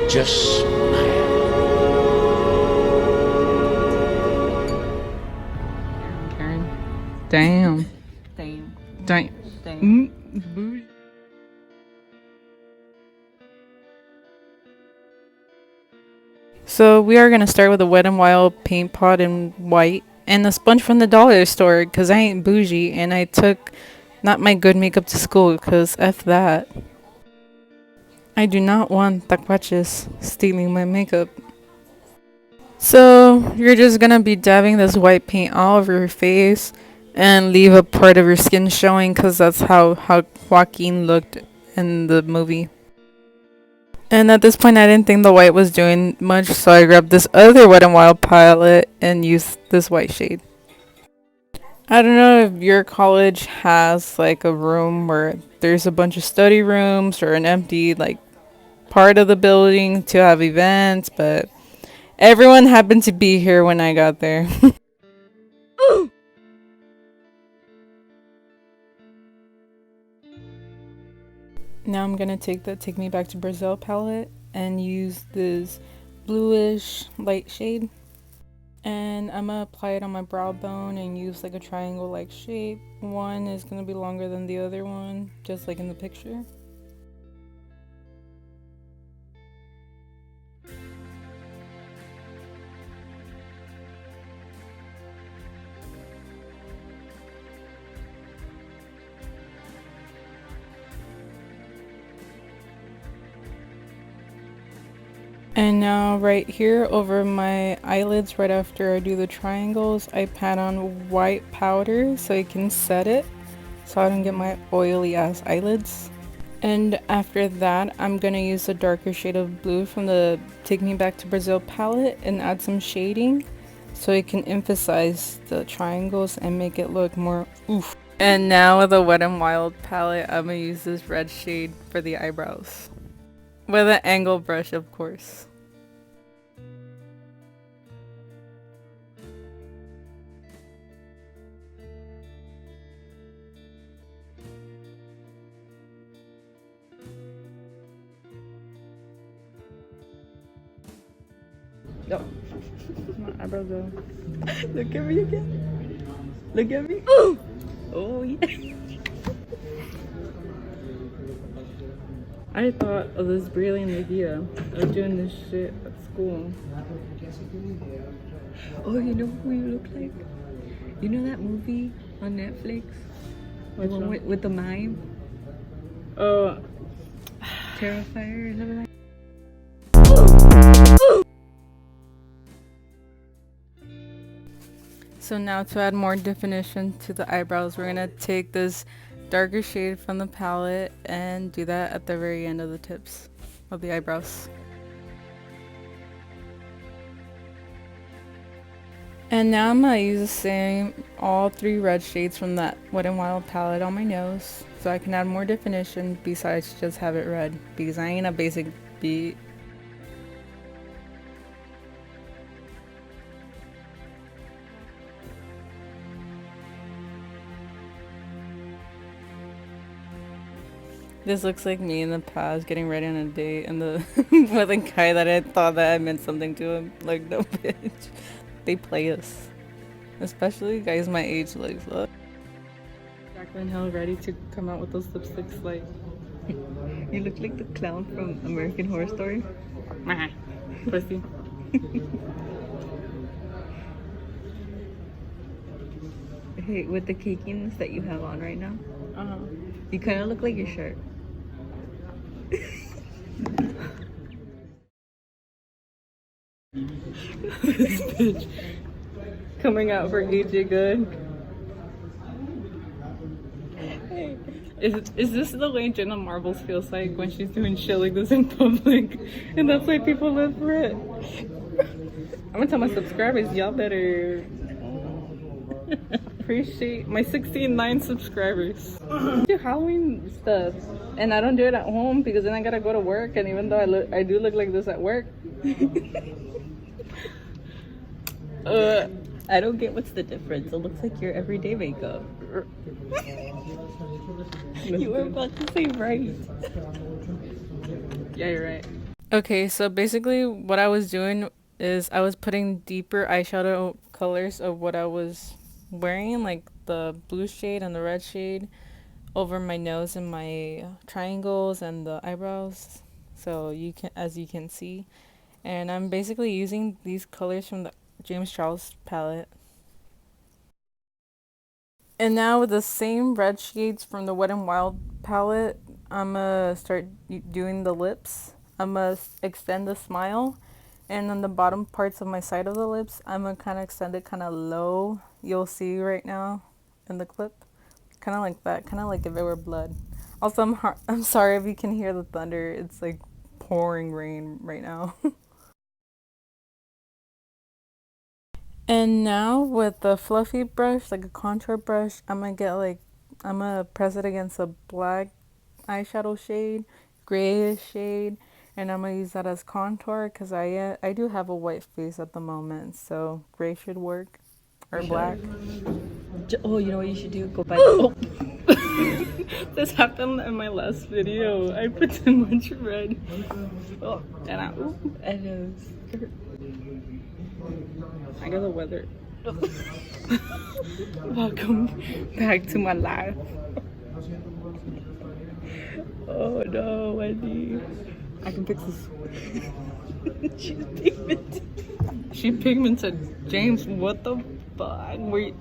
Just smile. Karen. Damn. Damn. Damn. Damn. Bougie. So we are gonna start with a Wet n Wild paint pot in white and a sponge from the dollar store because I ain't bougie and I took not my good makeup to school because F that. I do not want tacuaches stealing my makeup. So you're just gonna be dabbing this white paint all over your face and leave a part of your skin showing because that's how Joaquin looked in the movie. And at this point I didn't think the white was doing much, so I grabbed this other Wet n Wild palette and used this white shade. I don't know if your college has like a room where there's a bunch of study rooms or an empty like part of the building to have events, but everyone happened to be here when I got there. Now I'm gonna take the Take Me Back to Brazil palette and use this bluish light shade. And I'm gonna apply it on my brow bone and use like a triangle like shape. One is gonna be longer than the other one, just like in the picture. And now right here over my eyelids, right after I do the triangles, I pat on white powder so I can set it so I don't get my oily ass eyelids. And after that, I'm gonna use a darker shade of blue from the Take Me Back to Brazil palette and add some shading so it can emphasize the triangles and make it look more oof. And now with a Wet n Wild palette, I'm gonna use this red shade for the eyebrows. With an angle brush, of course. Oh, my eyebrows go. Look at me again. Look at me. Oh, oh yeah. I thought of this brilliant idea of doing this shit at school. Oh, you know who you look like? You know that movie on Netflix? The one with the mime? Oh, Terrifier or something like that? so now to add more definition to the eyebrows, we're gonna take this darker shade from the palette and do that at the very end of the tips of the eyebrows. And now I'm gonna use the same all three red shades from that Wet n Wild palette on my nose so I can add more definition besides just have it red because I ain't a basic beat. This looks like me in the past getting ready on a date and the with a guy that I thought that I meant something to him. Like, no bitch. They play us. Especially guys my age, like, look. Jacqueline Hill ready to come out with those lipsticks, like. You look like the clown from American Horror Story. Pussy. Hey, with the cakiness that you have on right now, Uh-huh. you kind of look like your shirt. This bitch coming out for AJ Good. Hey. Is this the way Jenna Marbles feels like when she's doing shit like this in public? And that's why people live for it. I'm gonna tell my subscribers, y'all better appreciate my 69 subscribers. I do Halloween stuff and I don't do it at home because then I gotta go to work, and even though I do look like this at work. I don't get what's the difference. It looks like your everyday makeup. You were about to say right. Yeah, you're right. Okay, so basically what I was doing is I was putting deeper eyeshadow colors of what I was wearing, like the blue shade and the red shade, over my nose and my triangles and the eyebrows. So you can, as you can see, and I'm basically using these colors from the James Charles palette. And now with the same red shades from the Wet n Wild palette, I'm gonna start doing the lips. I'm gonna extend the smile, and on the bottom parts of my side of the lips, I'm gonna kind of extend it kind of low. You'll see right now in the clip, kind of like that, kind of like if it were blood. Also, I'm sorry if you can hear the thunder. It's like pouring rain right now. And now with the fluffy brush, like a contour brush, I'm gonna press it against a black eyeshadow shade, grayish shade, and I'm gonna use that as contour because I do have a white face at the moment, so gray should work, or black. Oh, you know what you should do? Go buy the. Oh. This happened in my last video. I put too much red. Oh, And I got the weather. Welcome back to my life. oh no, Wendy. I can fix this. She's pigmented. She pigmented. James, what the fuck? Wait.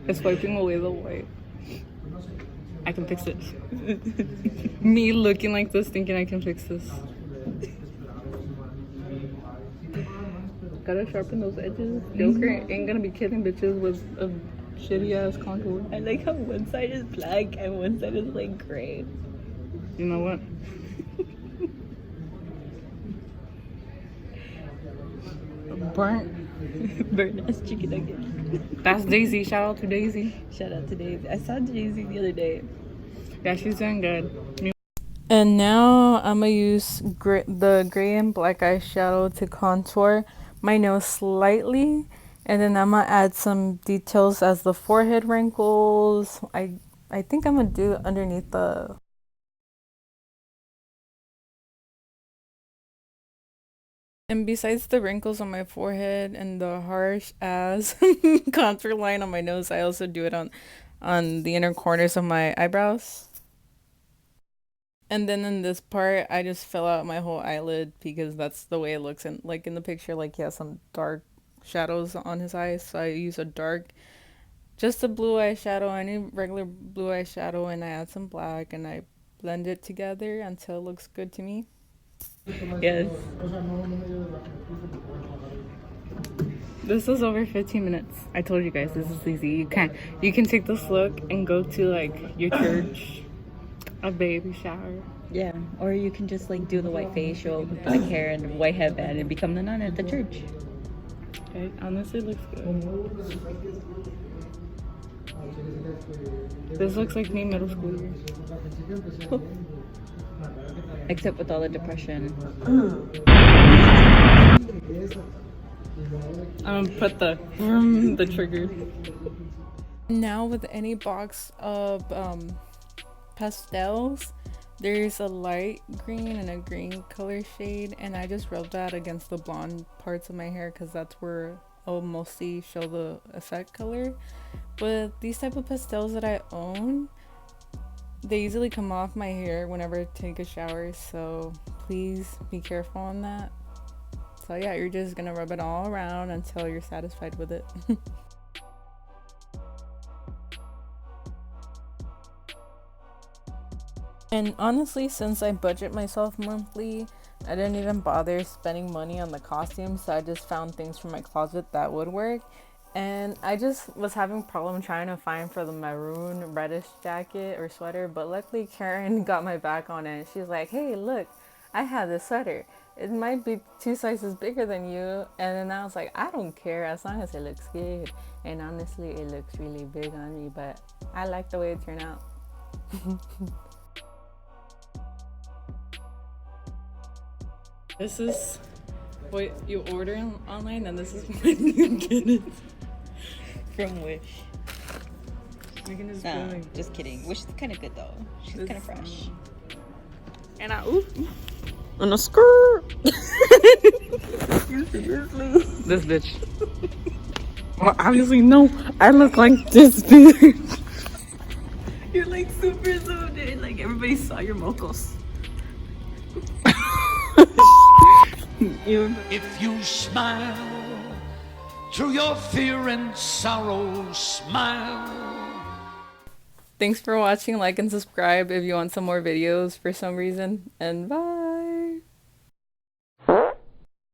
It's wiping away the white. I can fix it. Me looking like this, thinking I can fix this. Gotta sharpen those edges. Joker ain't gonna be killing bitches with a shitty ass contour. I like how one side is black and one side is like gray. You know what? Burnt ass chicken nugget. That's Daisy. Shout out to Daisy. Shout out to Daisy. I saw Daisy the other day. Yeah, she's doing good. And now I'm gonna use the gray and black eyeshadow to contour my nose slightly, and then I'm gonna add some details as the forehead wrinkles. I think I'm gonna do underneath the. And besides the wrinkles on my forehead and the harsh ass contour line on my nose, I also do it on the inner corners of my eyebrows. And then in this part, I just fill out my whole eyelid because that's the way it looks. And like in the picture, like he has some dark shadows on his eyes. So I use just a blue eyeshadow, any regular blue eyeshadow, and I add some black and I blend it together until it looks good to me. Yes. This is over 15 minutes. I told you guys this is easy. You can take this look and go to like your church, a baby shower. Yeah, or you can just like do the white facial, black hair, and white headband, and become the nun at the church. It honestly looks good. This looks like me middle school years. Except with all the depression. Put the trigger. Now with any box of pastels, there's a light green and a green color shade, and I just rub that against the blonde parts of my hair because that's where I'll mostly show the effect color. But these type of pastels that I own, they easily come off my hair whenever I take a shower, so please be careful on that. So yeah, you're just gonna rub it all around until you're satisfied with it. And honestly, since I budget myself monthly, I didn't even bother spending money on the costumes, so I just found things from my closet that would work. And I just was having a problem trying to find for the maroon reddish jacket or sweater, but luckily Karen got my back on it. She's like, hey, look, I have this sweater. It might be 2 sizes bigger than you. And then I was like, I don't care as long as it looks good. And honestly, it looks really big on me, but I like the way it turned out. This is what you order online, and this is when you get it. From Wish. You can just Nah, just kidding. Wish is kind of good though. She's kind of fresh. And I ooh. On a skirt. This bitch. Well, obviously, no. I look like this bitch. You're like super zoomed in. Like everybody saw your mocos. If you smile through your fear and sorrow, smile. Thanks for watching. Like and subscribe if you want some more videos for some reason. And bye.